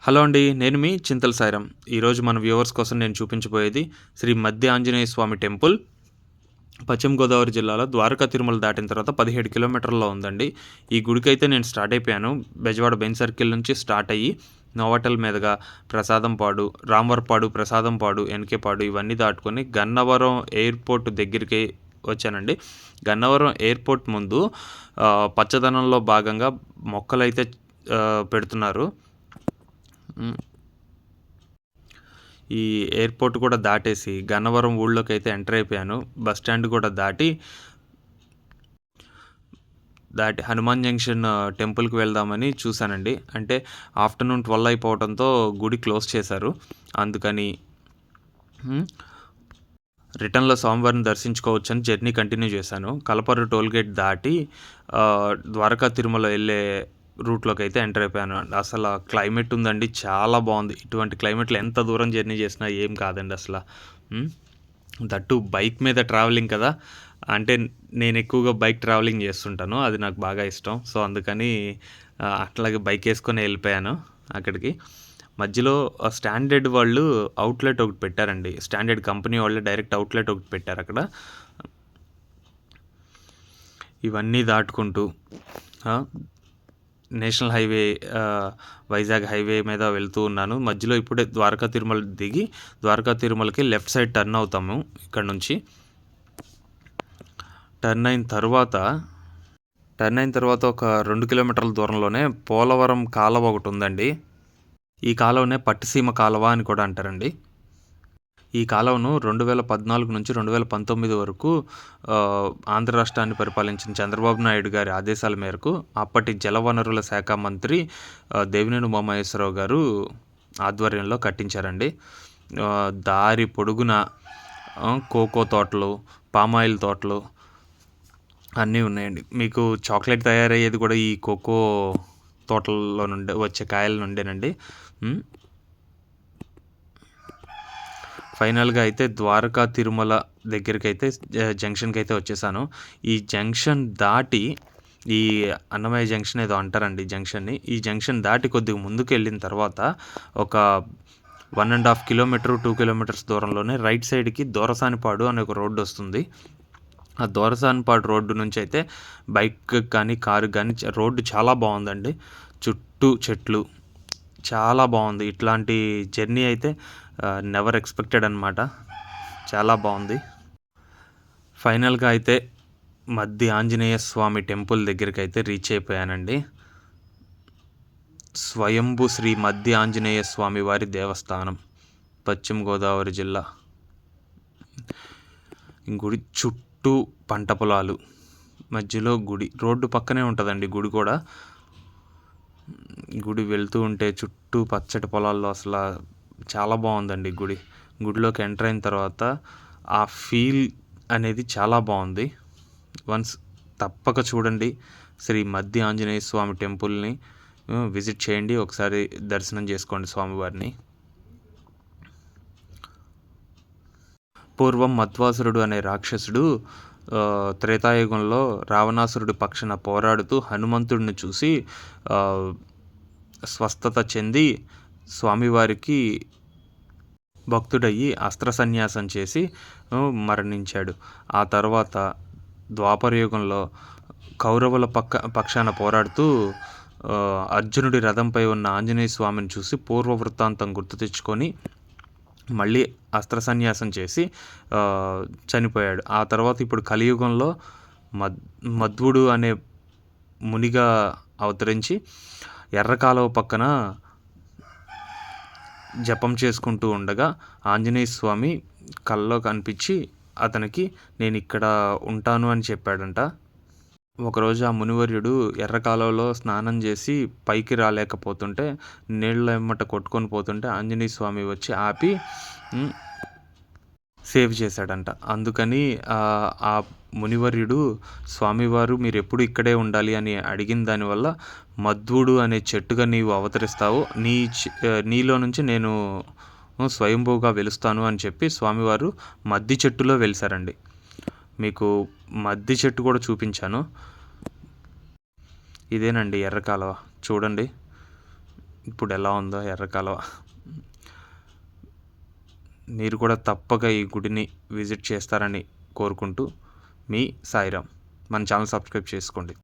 Hello అండి. నేను మీ చింతల సాయిరాం. ఈరోజు మన వ్యూవర్స్ కోసం నేను చూపించబోయేది శ్రీ మధ్య ఆంజనేయ స్వామి టెంపుల్. పశ్చిమ గోదావరి జిల్లాలో ద్వారకా తిరుమల దాటిన తర్వాత 17 కిలోమీటర్లలో ఉందండి. ఈ గుడికైతే నేను స్టార్ట్ అయిపోయాను. బెజవాడ బెంజ్ సర్కిల్ నుంచి స్టార్ట్ అయ్యి నోవాటల్ మీదుగా ప్రసాదంపాడు, రామవరపాడు, ప్రసాదంపాడు, ఎన్కేపాడు ఇవన్నీ దాటుకొని గన్నవరం ఎయిర్పోర్ట్ దగ్గరికి వచ్చానండి. గన్నవరం ఎయిర్పోర్ట్ ముందు పచ్చదనంలో భాగంగా మొక్కలైతే పెడుతున్నారు. ఈ ఎయిర్పోర్ట్ కూడా దాటేసి గన్నవరం ఊళ్ళోకి అయితే ఎంటర్ అయిపోయాను. బస్ స్టాండ్ కూడా దాటి హనుమాన్ జంక్షన్ టెంపుల్కి వెళ్దామని చూశానండి. అంటే ఆఫ్టర్నూన్ 12 అయిపోవడంతో గుడి క్లోజ్ చేశారు. అందుకని రిటర్న్లో స్వామివారిని దర్శించుకోవచ్చని జర్నీ కంటిన్యూ చేశాను. కలపర్రు టోల్గేట్ దాటి ద్వారకా తిరుమల వెళ్ళే రూట్లోకి అయితే ఎంటర్ అయిపోయాను. అసలు క్లైమేట్ ఉందండి, చాలా బాగుంది. ఇటువంటి క్లైమేట్లో ఎంత దూరం జర్నీ చేసినా ఏం కాదండి అసలు. దట్టు బైక్ మీద ట్రావెలింగ్ కదా, అంటే నేను ఎక్కువగా బైక్ ట్రావెలింగ్ చేస్తుంటాను, అది నాకు బాగా ఇష్టం. సో అందుకని అట్లాగే బైక్ వేసుకొని వెళ్ళిపోయాను అక్కడికి. మధ్యలో స్టాండర్డ్ వాళ్ళు అవుట్లెట్ ఒకటి పెట్టారండి. స్టాండర్డ్ కంపెనీ వాళ్ళు డైరెక్ట్ అవుట్లెట్ ఒకటి పెట్టారు అక్కడ. ఇవన్నీ దాటుకుంటూ నేషనల్ హైవే, వైజాగ్ హైవే మీద వెళ్తూ ఉన్నాను. మధ్యలో ఇప్పుడే ద్వారకా తిరుమల దిగి ద్వారకా తిరుమలకి లెఫ్ట్ సైడ్ టర్న్ అవుతాము. ఇక్కడ నుంచి టర్న్ అయిన తర్వాత ఒక 2 కిలోమీటర్ల దూరంలోనే పోలవరం కాలువ ఒకటి ఉందండి. ఈ కాలువనే పట్టిసీమ కాలువ అని కూడా అంటారండి. ఈ కాలువను 2014 నుంచి 2019 వరకు ఆంధ్ర రాష్ట్రాన్ని పరిపాలించిన చంద్రబాబు నాయుడు గారి ఆదేశాల మేరకు అప్పటి జలవనరుల శాఖ మంత్రి దేవినేని ఉమామహేశ్వరరావు గారు ఆధ్వర్యంలో కట్టించారండి. దారి పొడుగున కోకో తోటలు, పామాయిల్ తోటలు అన్నీ ఉన్నాయండి. మీకు చాక్లెట్ తయారయ్యేది కూడా ఈ కోకో తోటల్లో నుండి వచ్చే కాయల నుండేనండి. ఫైనల్గా అయితే ద్వారకా తిరుమల దగ్గరికి అయితే జంక్షన్కి అయితే వచ్చేసాను. ఈ జంక్షన్ దాటి ఈ అన్నమయ్య జంక్షన్ ఏదో అంటారండి జంక్షన్ని. ఈ జంక్షన్ దాటి కొద్దిగా ముందుకు వెళ్ళిన తర్వాత ఒక 1.5 కిలోమీటర్ 2 కిలోమీటర్స్ దూరంలోనే రైట్ సైడ్కి దొరసానిపాడు అనే ఒక రోడ్డు వస్తుంది. ఆ దొరసానిపాడు రోడ్డు నుంచి అయితే బైక్ కానీ కారు కానీ రోడ్డు చాలా బాగుందండి. చుట్టూ చెట్లు, చాలా బాగుంది. ఇట్లాంటి జర్నీ అయితే నెవర్ ఎక్స్పెక్టెడ్ అనమాట. చాలా బాగుంది. ఫైనల్గా అయితే మధ్య ఆంజనేయ స్వామి టెంపుల్ దగ్గరికి అయితే రీచ్ అయిపోయానండి. స్వయంభు శ్రీ మధ్య ఆంజనేయ స్వామి వారి దేవస్థానం, పశ్చిమ గోదావరి జిల్లా. గుడి చుట్టూ పంట పొలాలు, మధ్యలో గుడి. రోడ్డు పక్కనే ఉంటుందండి గుడి కూడా. గుడి వెళ్తూ ఉంటే చుట్టూ పచ్చటి పొలాల్లో అసలు చాలా బాగుందండి గుడి. గుడిలోకి ఎంటర్ అయిన తర్వాత ఆ ఫీల్ అనేది చాలా బాగుంది. వన్స్ తప్పక చూడండి, శ్రీ మధ్య ఆంజనేయ స్వామి టెంపుల్ని విజిట్ చేయండి, ఒకసారి దర్శనం చేసుకోండి స్వామివారిని. పూర్వం మధ్వాసురుడు అనే రాక్షసుడు త్రేతాయుగంలో రావణాసురుడి పక్షాన పోరాడుతూ హనుమంతుడిని చూసి స్వస్థత చెంది స్వామివారికి భక్తుడయ్యి అస్త్ర సన్యాసం చేసి మరణించాడు. ఆ తర్వాత ద్వాపరయుగంలో కౌరవుల పక్షాన పోరాడుతూ అర్జునుడి రథంపై ఉన్న ఆంజనేయ స్వామిని చూసి పూర్వ వృత్తాంతం గుర్తు తెచ్చుకొని మళ్ళీ అస్త్ర సన్యాసం చేసి చనిపోయాడు. ఆ తర్వాత ఇప్పుడు కలియుగంలో మధ్వుడు అనే మునిగా అవతరించి ఎర్రకాలువ పక్కన జపం చేసుకుంటూ ఉండగా ఆంజనేయ స్వామి కల్లో కనిపించి అతనికి నేను ఇక్కడ ఉంటాను అని చెప్పాడంట. ఒకరోజు ఆ మునివర్యుడు ఎర్రకాలువలో స్నానం చేసి పైకి రాలేకపోతుంటే నీళ్ళ ఎమ్మట కొట్టుకొని పోతుంటే ఆంజనేయ స్వామి వచ్చి ఆపి సేవ్ చేశాడంట. అందుకని ఆ మునివర్యుడు స్వామివారు మీరు ఎప్పుడు ఇక్కడే ఉండాలి అని అడిగిన దానివల్ల మధ్వుడు అనే చెట్టుగా నీవు అవతరిస్తావు, నీలో నుంచి నేను స్వయంభూగా వెలుస్తాను అని చెప్పి స్వామివారు మద్ది చెట్టులో వెలిసారండి. మీకు మద్ది చెట్టు కూడా చూపించాను. ఇదేనండి ఎర్రకాలువ, చూడండి ఇప్పుడు ఎలా ఉందో ఎర్ర కాలువ. మీరు కూడా తప్పక ఈ గుడిని విజిట్ చేస్తారని కోరుకుంటూ మీ సాయిరామ్. మన ఛానల్ సబ్స్క్రైబ్ చేసుకోండి.